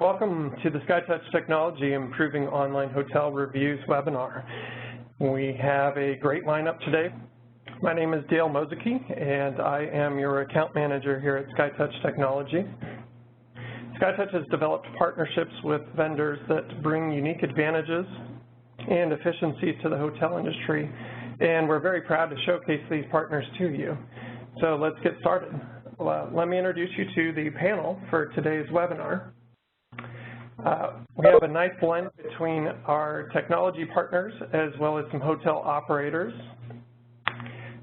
Welcome to the SkyTouch Technology Improving Online Hotel Reviews webinar. We have a great lineup today. My name is Dale Mozeke, and I am your account manager here at SkyTouch Technology. SkyTouch has developed partnerships with vendors that bring unique advantages and efficiencies to the hotel industry, and we're very proud to showcase these partners to you. So let's get started. Let me introduce you to the panel for today's webinar. We have a nice blend between our technology partners as well as some hotel operators.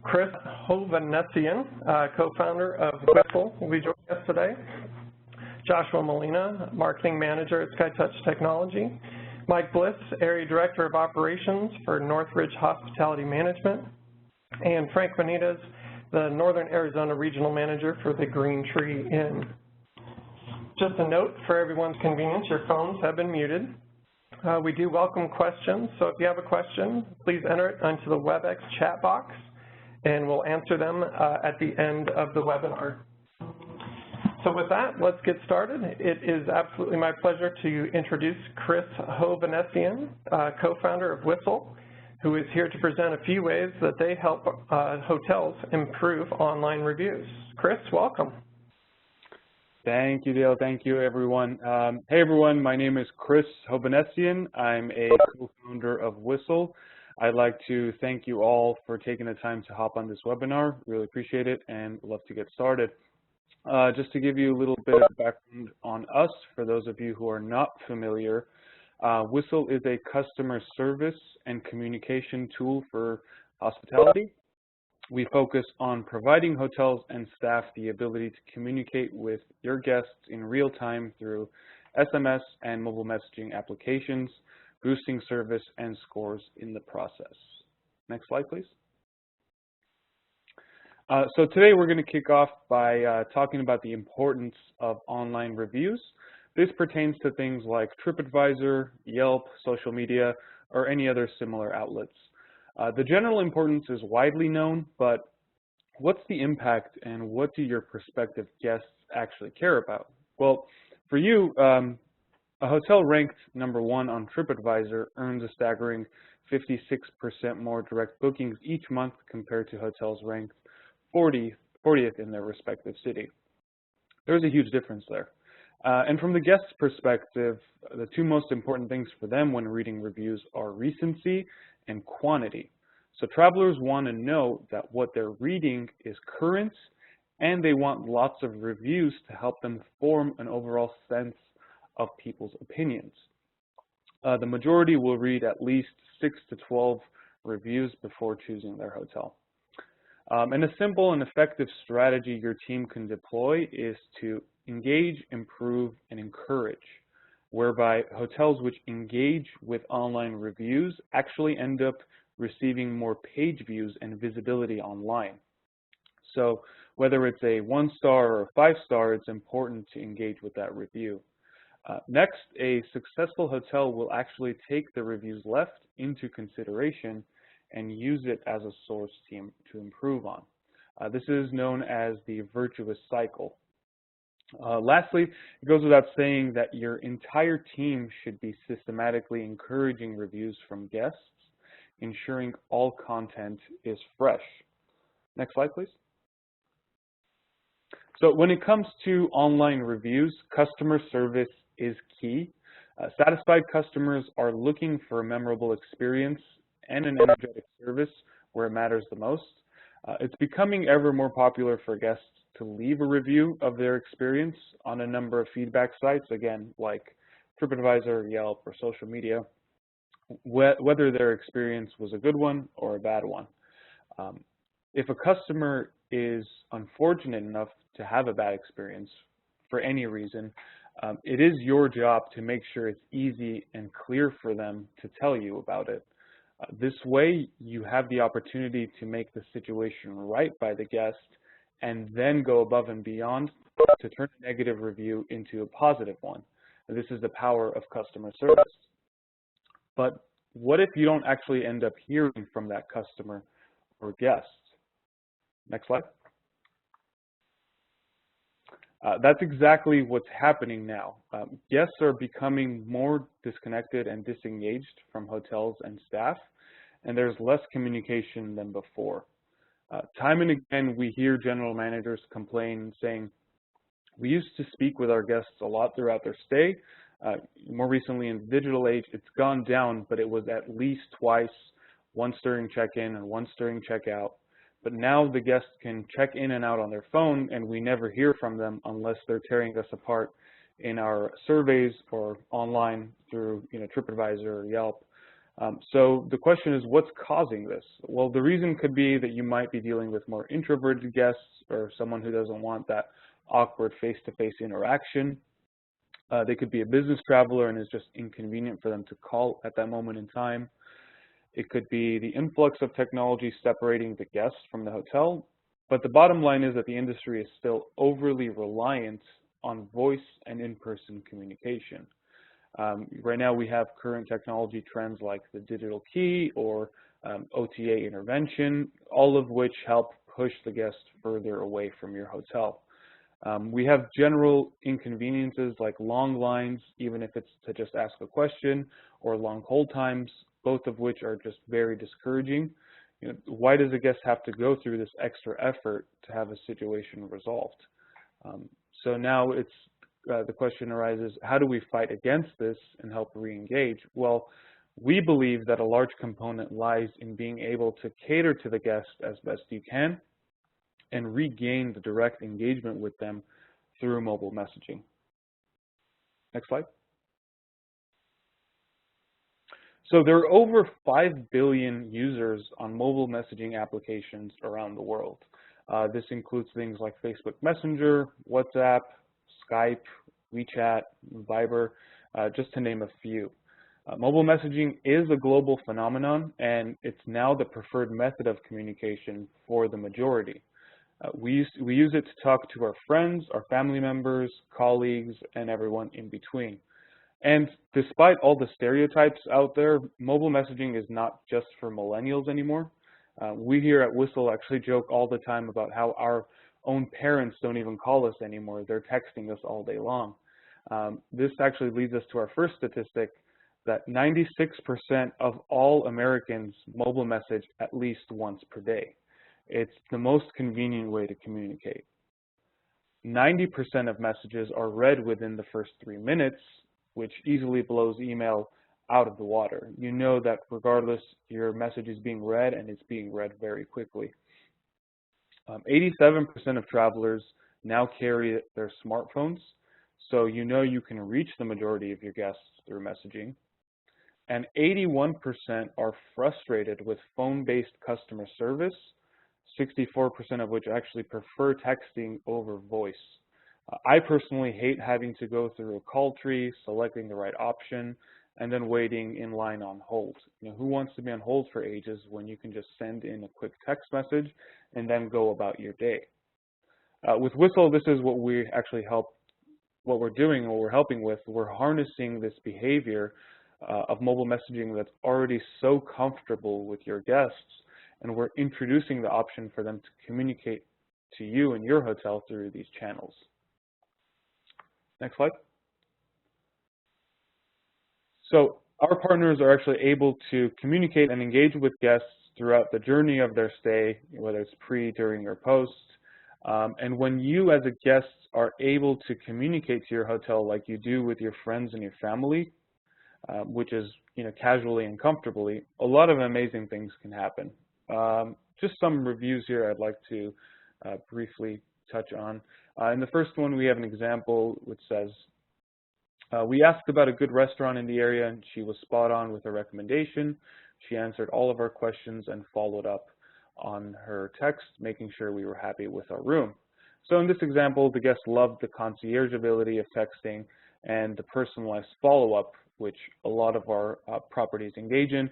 Chris Hovanesian, co-founder of Whistle, will be joining us today. Joshua Molina, marketing manager at SkyTouch Technology. Mike Bliss, area director of operations for Northridge Hospitality Management. And Frank Benitez, the Northern Arizona regional manager for the Green Tree Inn. Just a note for everyone's convenience, your phones have been muted. We do welcome questions, so if you have a question, please enter it onto the WebEx chat box, and we'll answer them at the end of the webinar. So with that, let's get started. It is absolutely my pleasure to introduce Chris Hovanesian, co-founder of Whistle, who is here to present a few ways that they help hotels improve online reviews. Chris, welcome. Thank you, Dale. Thank you, everyone. Hey, everyone. My name is Chris Hovanesian. I'm a co-founder of Whistle. I'd like to thank you all for taking the time to hop on this webinar. Really appreciate it and love to get started. Just to give you a little bit of background on us, for those of you who are not familiar, Whistle is a customer service and communication tool for hospitality. We focus on providing hotels and staff the ability to communicate with your guests in real time through SMS and mobile messaging applications, boosting service and scores in the process. Next slide, please. So today we're going to kick off by talking about the importance of online reviews. This pertains to things like TripAdvisor, Yelp, social media, or any other similar outlets. The general importance is widely known, but what's the impact and what do your prospective guests actually care about? Well, for you, a hotel ranked #1 on TripAdvisor earns a staggering 56% more direct bookings each month compared to hotels ranked 40th in their respective city. There's a huge difference there. And from the guest's perspective, the two most important things for them when reading reviews are recency and quantity. So travelers want to know that what they're reading is current, and they want lots of reviews to help them form an overall sense of people's opinions. The majority will read at least 6 to 12 reviews before choosing their hotel. And a simple and effective strategy your team can deploy is to engage, improve, and encourage, whereby hotels which engage with online reviews actually end up receiving more page views and visibility online. So whether it's a 1-star or a 5-star, it's important to engage with that review. Next, a successful hotel will actually take the reviews left into consideration and use it as a source to improve on. This is known as the virtuous cycle. Lastly, it goes without saying that your entire team should be systematically encouraging reviews from guests, ensuring all content is fresh. Next slide, please. So when it comes to online reviews, customer service is key. Satisfied customers are looking for a memorable experience and an energetic service where it matters the most. It's becoming ever more popular for guests to leave a review of their experience on a number of feedback sites, again, like TripAdvisor, Yelp, or social media, whether their experience was a good one or a bad one. If a customer is unfortunate enough to have a bad experience for any reason, it is your job to make sure it's easy and clear for them to tell you about it. This way, you have the opportunity to make the situation right by the guest and then go above and beyond to turn a negative review into a positive one. This is the power of customer service. But what if you don't actually end up hearing from that customer or guest? Next slide. That's exactly what's happening now. Guests are becoming more disconnected and disengaged from hotels and staff, and there's less communication than before. Time and again, we hear general managers complain, saying, we used to speak with our guests a lot throughout their stay. More recently in the digital age, it's gone down, but it was at least twice, once during check-in and once during check-out. But now the guests can check in and out on their phone, and we never hear from them unless they're tearing us apart in our surveys or online through TripAdvisor or Yelp. So the question is, what's causing this? Well, the reason could be that you might be dealing with more introverted guests or someone who doesn't want that awkward face-to-face interaction. They could be a business traveler and it's just inconvenient for them to call at that moment in time. It could be the influx of technology separating the guests from the hotel. But the bottom line is that the industry is still overly reliant on voice and in-person communication. Right now we have current technology trends like the digital key or OTA intervention, all of which help push the guest further away from your hotel. We have general inconveniences like long lines, even if it's to just ask a question, or long hold times, both of which are just very discouraging. Why does a guest have to go through this extra effort to have a situation resolved? So now the question arises, how do we fight against this and help re-engage? Well, we believe that a large component lies in being able to cater to the guest as best you can and regain the direct engagement with them through mobile messaging. Next slide. So there are over 5 billion users on mobile messaging applications around the world. This includes things like Facebook Messenger, WhatsApp, Skype, WeChat, Viber, just to name a few. Mobile messaging is a global phenomenon, and it's now the preferred method of communication for the majority. We use it to talk to our friends, our family members, colleagues, and everyone in between. And despite all the stereotypes out there, mobile messaging is not just for millennials anymore. We here at Whistle actually joke all the time about how our own parents don't even call us anymore. They're texting us all day long. This actually leads us to our first statistic, that 96% of all Americans mobile message at least once per day. It's the most convenient way to communicate. 90% of messages are read within the first 3 minutes, which easily blows email out of the water. You know that regardless, your message is being read, and it's being read very quickly. 87% of travelers now carry their smartphones, so you know you can reach the majority of your guests through messaging. And 81% are frustrated with phone-based customer service, 64% of which actually prefer texting over voice. I personally hate having to go through a call tree, selecting the right option, and then waiting in line on hold. Who wants to be on hold for ages when you can just send in a quick text message and then go about your day? With Whistle, this is what we actually what we're helping with. We're harnessing this behavior of mobile messaging that's already so comfortable with your guests, and we're introducing the option for them to communicate to you and your hotel through these channels. Next slide. So our partners are actually able to communicate and engage with guests throughout the journey of their stay, whether it's pre, during, or post. And when you as a guest are able to communicate to your hotel like you do with your friends and your family, which is casually and comfortably, a lot of amazing things can happen. Just some reviews here I'd like to briefly touch on. In the first one, we have an example which says, we asked about a good restaurant in the area, and she was spot on with her recommendation. She answered all of our questions and followed up on her text, making sure we were happy with our room. So in this example, the guest loved the concierge ability of texting and the personalized follow-up, which a lot of our properties engage in,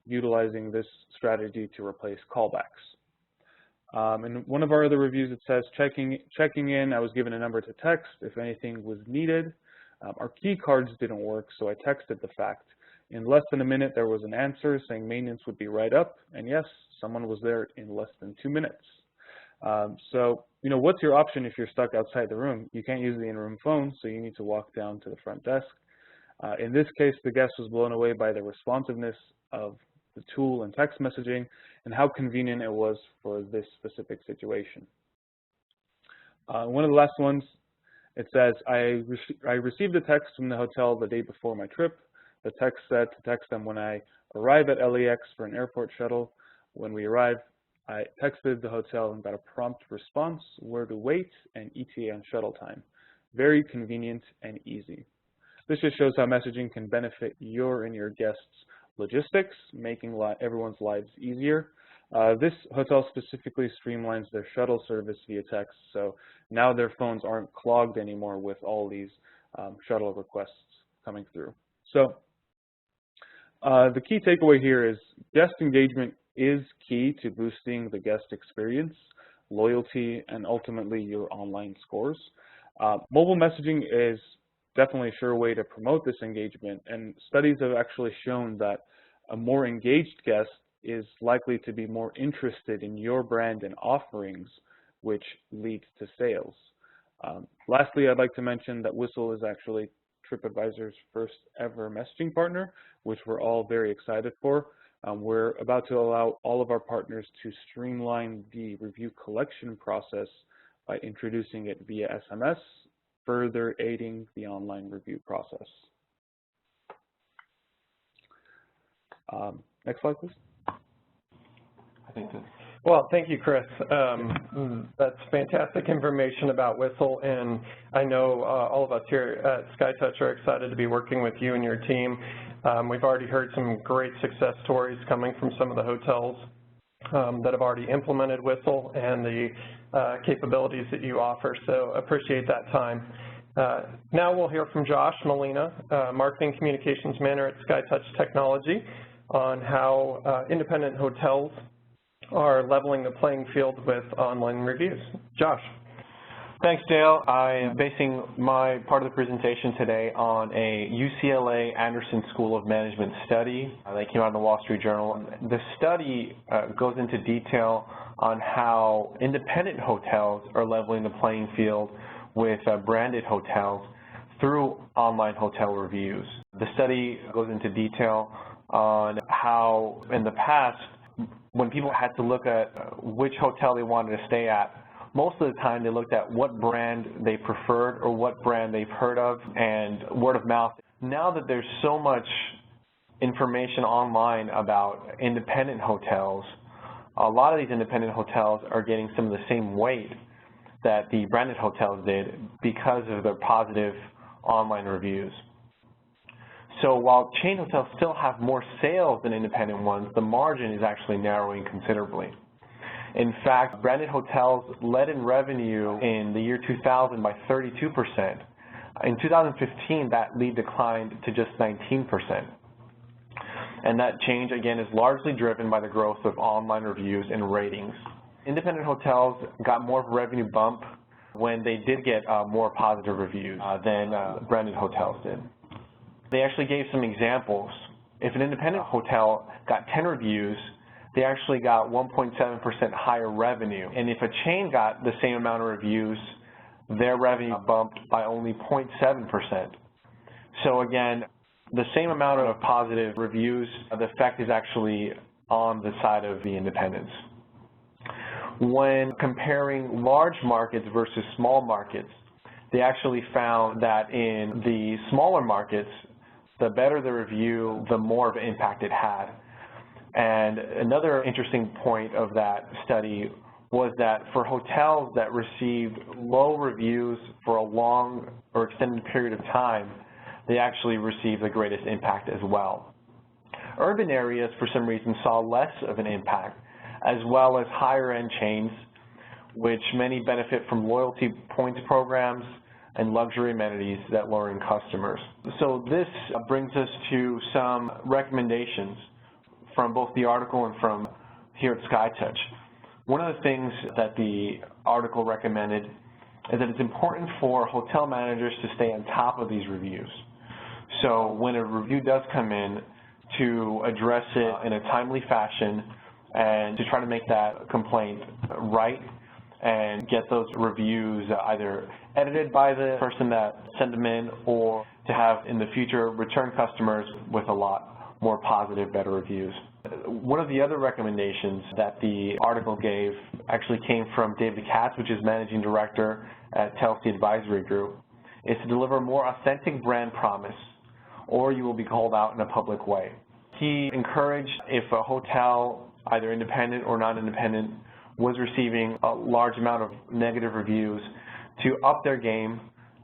utilizing this strategy to replace callbacks. In one of our other reviews, it says, checking in, I was given a number to text if anything was needed. Our key cards didn't work, so I texted the fact. In less than a minute, there was an answer saying maintenance would be right up, and yes, someone was there in less than 2 minutes. So, what's your option if you're stuck outside the room? You can't use the in-room phone, so you need to walk down to the front desk. In this case, the guest was blown away by the responsiveness of the tool and text messaging and how convenient it was for this specific situation. One of the last ones, it says, I received a text from the hotel the day before my trip. The text said to text them when I arrive at LAX for an airport shuttle. When we arrive, I texted the hotel and got a prompt response, where to wait, and ETA on shuttle time. Very convenient and easy. This just shows how messaging can benefit your and your guests' logistics, making everyone's lives easier. This hotel specifically streamlines their shuttle service via text, so now their phones aren't clogged anymore with all these shuttle requests coming through. So the key takeaway here is guest engagement is key to boosting the guest experience, loyalty, and ultimately your online scores. Mobile messaging is definitely a sure way to promote this engagement, and studies have actually shown that a more engaged guest is likely to be more interested in your brand and offerings, which leads to sales. Lastly, I'd like to mention that Whistle is actually TripAdvisor's first ever messaging partner, which we're all very excited for. We're about to allow all of our partners to streamline the review collection process by introducing it via SMS, further aiding the online review process. Next slide, please. Well, thank you, Chris. That's fantastic information about Whistle, and I know all of us here at SkyTouch are excited to be working with you and your team. We've already heard some great success stories coming from some of the hotels that have already implemented Whistle and the capabilities that you offer, so appreciate that time. Now we'll hear from Josh Molina, Marketing Communications Manager at SkyTouch Technology, on how independent hotels are leveling the playing field with online reviews. Josh. Thanks, Dale. I am basing my part of the presentation today on a UCLA Anderson School of Management study that came out in the Wall Street Journal. The study goes into detail on how independent hotels are leveling the playing field with branded hotels through online hotel reviews. The study goes into detail on how in the past, when people had to look at which hotel they wanted to stay at, most of the time they looked at what brand they preferred or what brand they've heard of and word of mouth. Now that there's so much information online about independent hotels, a lot of these independent hotels are getting some of the same weight that the branded hotels did because of their positive online reviews. So while chain hotels still have more sales than independent ones, the margin is actually narrowing considerably. In fact, branded hotels led in revenue in the year 2000 by 32%. In 2015, that lead declined to just 19%. And that change, again, is largely driven by the growth of online reviews and ratings. Independent hotels got more of a revenue bump when they did get more positive reviews than branded hotels did. They actually gave some examples. If an independent hotel got 10 reviews, they actually got 1.7% higher revenue. And if a chain got the same amount of reviews, their revenue bumped by only 0.7%. So again, the same amount of positive reviews, the effect is actually on the side of the independents. When comparing large markets versus small markets, they actually found that in the smaller markets, the better the review, the more of an impact it had. And another interesting point of that study was that for hotels that received low reviews for a long or extended period of time, they actually received the greatest impact as well. Urban areas, for some reason, saw less of an impact, as well as higher-end chains, which many benefit from loyalty points programs and luxury amenities that lure in customers. So this brings us to some recommendations from both the article and from here at SkyTouch. One of the things that the article recommended is that it's important for hotel managers to stay on top of these reviews. So when a review does come in, to address it in a timely fashion and to try to make that complaint right, and get those reviews either edited by the person that sent them in, or to have in the future return customers with a lot more positive, better reviews. One of the other recommendations that the article gave actually came from David Katz, which is Managing Director at TLC Advisory Group, is to deliver more authentic brand promise, or you will be called out in a public way. He encouraged, if a hotel, either independent or non-independent, was receiving a large amount of negative reviews, to up their game,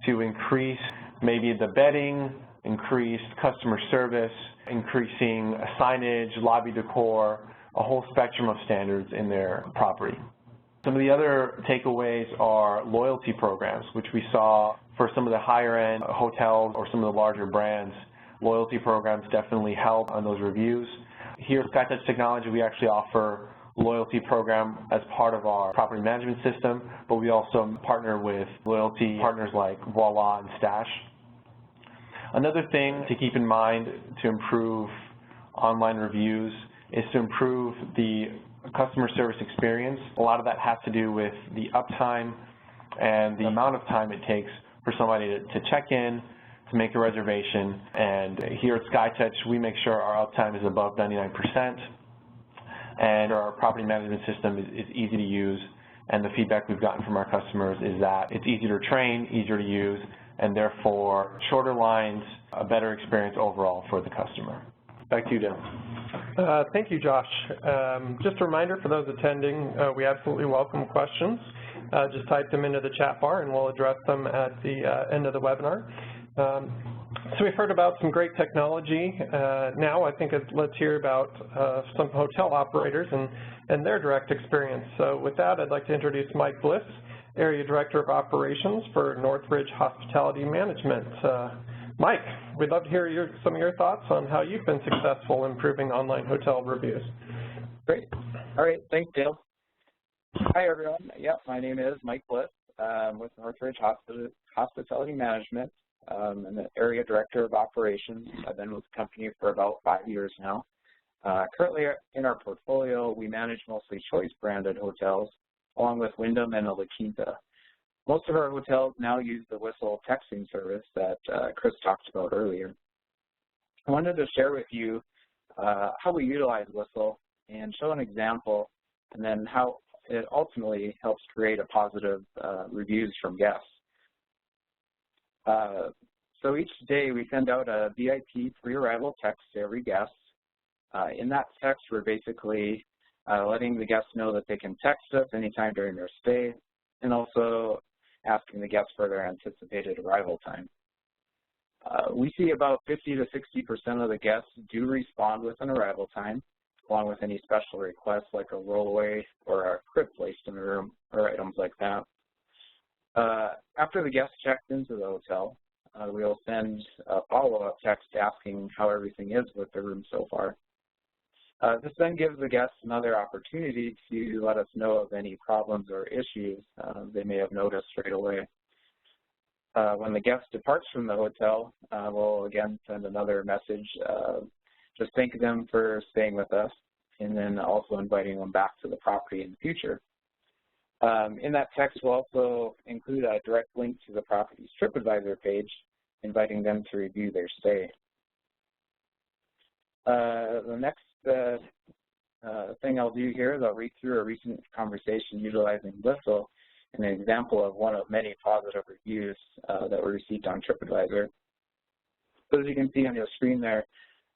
to increase maybe the bedding, increase customer service, increasing signage, lobby decor, a whole spectrum of standards in their property. Some of the other takeaways are loyalty programs, which we saw for some of the higher-end hotels or some of the larger brands. Loyalty programs definitely help on those reviews. Here at SkyTouch Technology, we actually offer loyalty program as part of our property management system, but we also partner with loyalty partners like Voila and Stash. Another thing to keep in mind to improve online reviews is to improve the customer service experience. A lot of that has to do with the uptime and the amount of time it takes for somebody to check in, to make a reservation. And here at SkyTouch, we make sure our uptime is above 99%. And our property management system is easy to use, and the feedback we've gotten from our customers is that it's easier to train, easier to use, and therefore shorter lines, a better experience overall for the customer. Back to you, Dale. Thank you, Josh. Just a reminder for those attending, we absolutely welcome questions. Just type them into the chat bar and we'll address them at the end of the webinar. So we've heard about some great technology. Now I think let's hear about some hotel operators and their direct experience. So with that, I'd like to introduce Mike Bliss, Area Director of Operations for Northridge Hospitality Management. Mike, we'd love to hear some of your thoughts on how you've been successful improving online hotel reviews. Great. All right. Thanks, Dale. Hi, everyone. Yep, my name is Mike Bliss with Northridge Hospitality Management. I'm the Area Director of Operations. I've been with the company for about 5 years now. Currently in our portfolio, we manage mostly Choice-branded hotels, along with Wyndham and La Quinta. Most of our hotels now use the Whistle texting service that Chris talked about earlier. I wanted to share with you how we utilize Whistle and show an example, and then how it ultimately helps create a positive reviews from guests. So each day we send out a VIP pre-arrival text to every guest. In that text, we're basically letting the guests know that they can text us anytime during their stay, and also asking the guests for their anticipated arrival time. We see about 50 to 60% of the guests do respond with an arrival time, along with any special requests like a rollaway or a crib placed in the room or items like that. After the guest checks into the hotel, we'll send a follow-up text asking how everything is with the room so far. This then gives the guests another opportunity to let us know of any problems or issues they may have noticed right away. When the guest departs from the hotel, we'll again send another message, just thanking them for staying with us, and then also inviting them back to the property in the future. In that text, we'll also include a direct link to the property's TripAdvisor page, inviting them to review their stay. The next thing I'll do here is I'll read through a recent conversation utilizing Whistle, and an example of one of many positive reviews that were received on TripAdvisor. So as you can see on your screen there,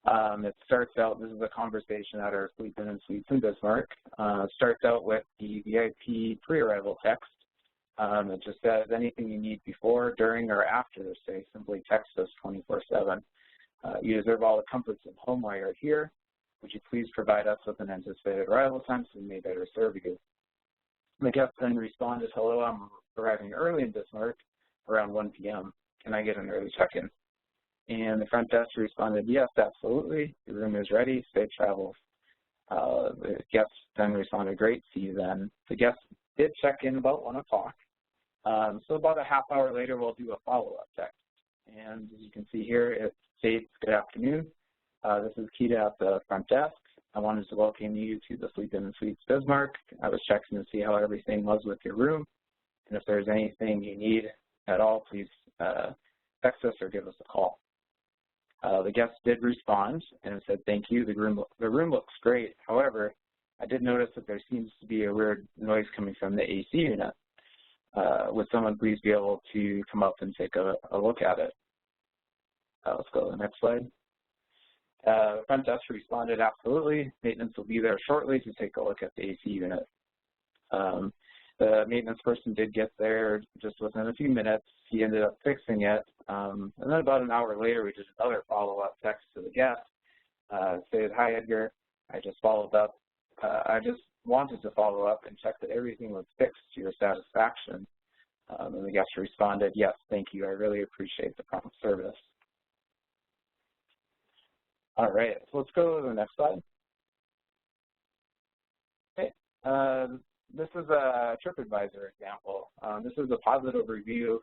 it starts out, this is a conversation at our Sleepin' and Suites in Bismarck. It starts out with the VIP pre-arrival text. It just says, anything you need before, during, or after the stay, simply text us 24/7. You deserve all the comforts of home while you're here. Would you please provide us with an anticipated arrival time so we may better serve you? The guest then responded, hello, I'm arriving early in Bismarck, around 1 p.m. Can I get an early check-in? And the front desk responded, yes, absolutely. Your room is ready. Safe travels. The guest then responded, great, see you then. The guest did check in about 1 o'clock. So about a half hour later, we'll do a follow-up text. And as you can see here, it states, good afternoon. This is Keita at the front desk. I wanted to welcome you to the Sleep In Suites Bismarck. I was checking to see how everything was with your room, and if there's anything you need at all, please text us or give us a call. The guest did respond and said, thank you, the room looks great. However, I did notice that there seems to be a weird noise coming from the AC unit. Would someone please be able to come up and take a look at it? Let's go to the next slide. The front desk responded, absolutely. Maintenance will be there shortly to take a look at the AC unit. The maintenance person did get there just within a few minutes. He ended up fixing it. And then about an hour later, we did another follow-up text to the guest. Said, hi, Edgar. I just followed up. I just wanted to follow up and check that everything was fixed to your satisfaction. And the guest responded, yes, thank you. I really appreciate the prompt service. All right, so let's go to the next slide. Okay, this is a TripAdvisor example. This is a positive review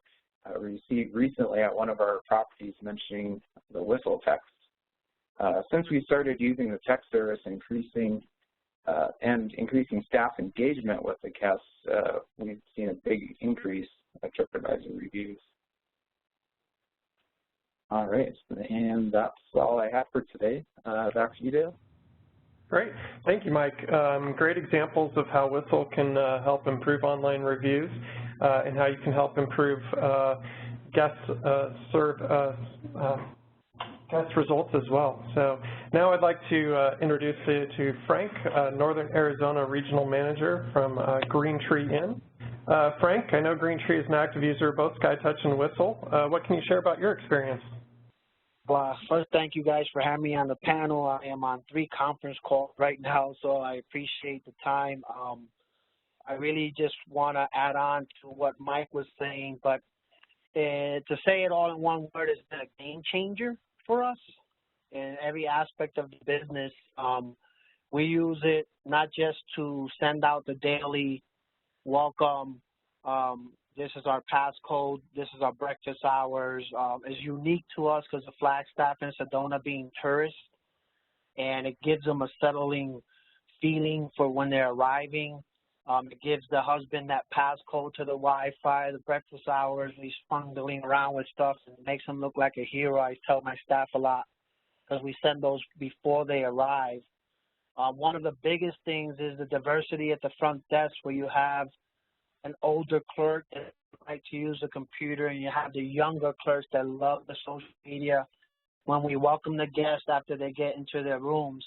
we received recently at one of our properties mentioning the whistle text. Since we started using the text service, increasing staff engagement with the guests, we've seen a big increase of TripAdvisor reviews. All right, and that's all I have for today. Back to you, Dale. Great. Thank you, Mike. Great examples of how Whistle can help improve online reviews and how you can help improve guest results as well. So now I'd like to introduce you to Frank, Northern Arizona Regional Manager from Green Tree Inn. Frank, I know Green Tree is an active user of both SkyTouch and Whistle. What can you share about your experience? Well, first, thank you guys for having me on the panel. I am on 3 conference calls right now, so I appreciate the time. I really just want to add on to what Mike was saying, but to say it all in one word, it's been a game changer for us in every aspect of the business. We use it not just to send out the daily welcome, this is our passcode, this is our breakfast hours. It's unique to us because of Flagstaff and Sedona being tourists, and it gives them a settling feeling for when they're arriving. It gives the husband that passcode to the Wi-Fi, the breakfast hours, he's fungling around with stuff, and it makes him look like a hero. I tell my staff a lot because we send those before they arrive. One of the biggest things is the diversity at the front desk, where you have an older clerk that like to use a computer, and you have the younger clerks that love the social media. When we welcome the guests after they get into their rooms,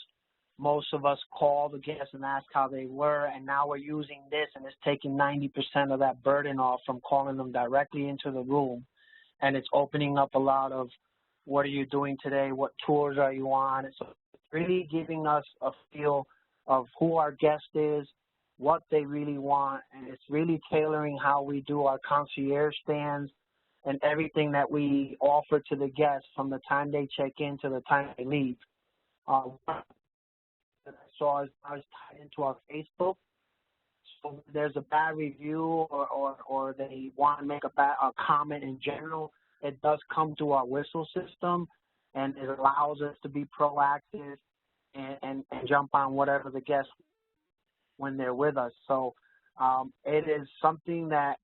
most of us call the guests and ask how they were, and now we're using this, and it's taking 90% of that burden off from calling them directly into the room. And it's opening up a lot of, what are you doing today? What tours are you on? It's really giving us a feel of who our guest is, what they really want, and it's really tailoring how we do our concierge stands and everything that we offer to the guests from the time they check in to the time they leave. That I saw is tied into our Facebook. So if there's a bad review or they want to make a comment in general, it does come to our Whistle system, and it allows us to be proactive and jump on whatever the guest when they're with us. So it is something that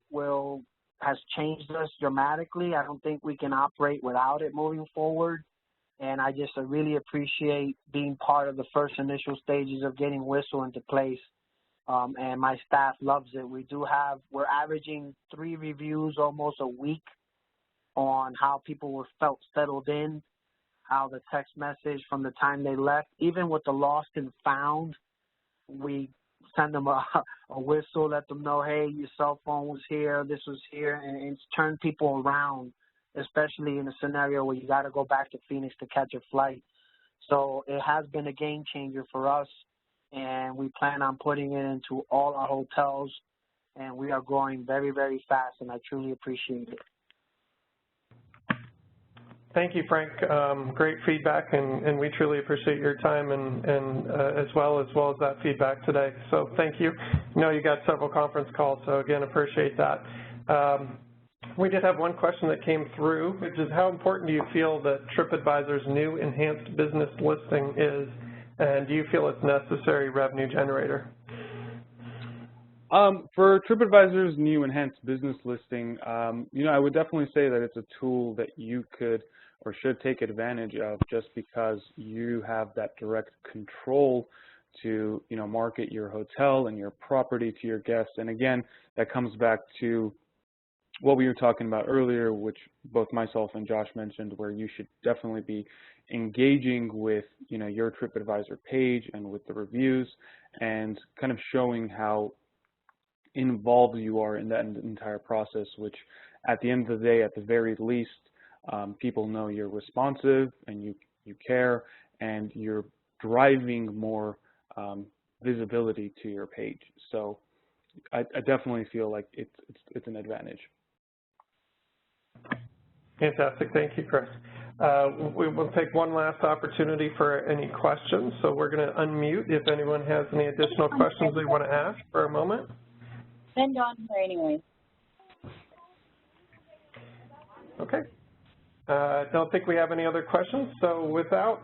has changed us dramatically. I don't think we can operate without it moving forward. And I just really appreciate being part of the first initial stages of getting Whistle into place. And my staff loves it. We're averaging 3 reviews almost a week on how people felt settled in, how the text message from the time they left, even with the lost and found, we send them a whistle, let them know, hey, your cell phone was here, this was here, and it's turned people around, especially in a scenario where you got to go back to Phoenix to catch a flight. So it has been a game changer for us, and we plan on putting it into all our hotels, and we are growing very, very fast, and I truly appreciate it. Thank you, Frank. Great feedback, and we truly appreciate your time and as well as that feedback today. So thank you. I know you got several conference calls, so again, appreciate that. We did have one question that came through, which is how important do you feel that TripAdvisor's new enhanced business listing is And do you feel it's a necessary revenue generator? For TripAdvisor's new enhanced business listing, I would definitely say that it's a tool that you could or should take advantage of just because you have that direct control to, market your hotel and your property to your guests. And again, that comes back to what we were talking about earlier, which both myself and Josh mentioned, where you should definitely be engaging with, your TripAdvisor page and with the reviews and kind of showing how involved you are in that entire process, which at the end of the day, at the very least, people know you're responsive and you care and you're driving more visibility to your page. So I definitely feel like it's an advantage. Fantastic. Thank you, Chris. We will take one last opportunity for any questions. So we're going to unmute if anyone has any additional questions they want to ask for a moment. Send on here anyway. Okay. I don't think we have any other questions. So with that,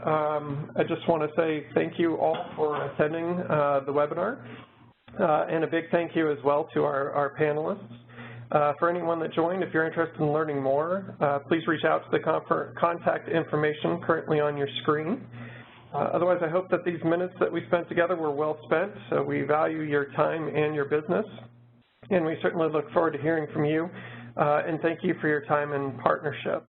I just want to say thank you all for attending the webinar. And a big thank you as well to our panelists. For anyone that joined, if you're interested in learning more, please reach out to the contact information currently on your screen. Otherwise, I hope that these minutes that we spent together were well spent. So we value your time and your business, and we certainly look forward to hearing from you. And thank you for your time and partnership.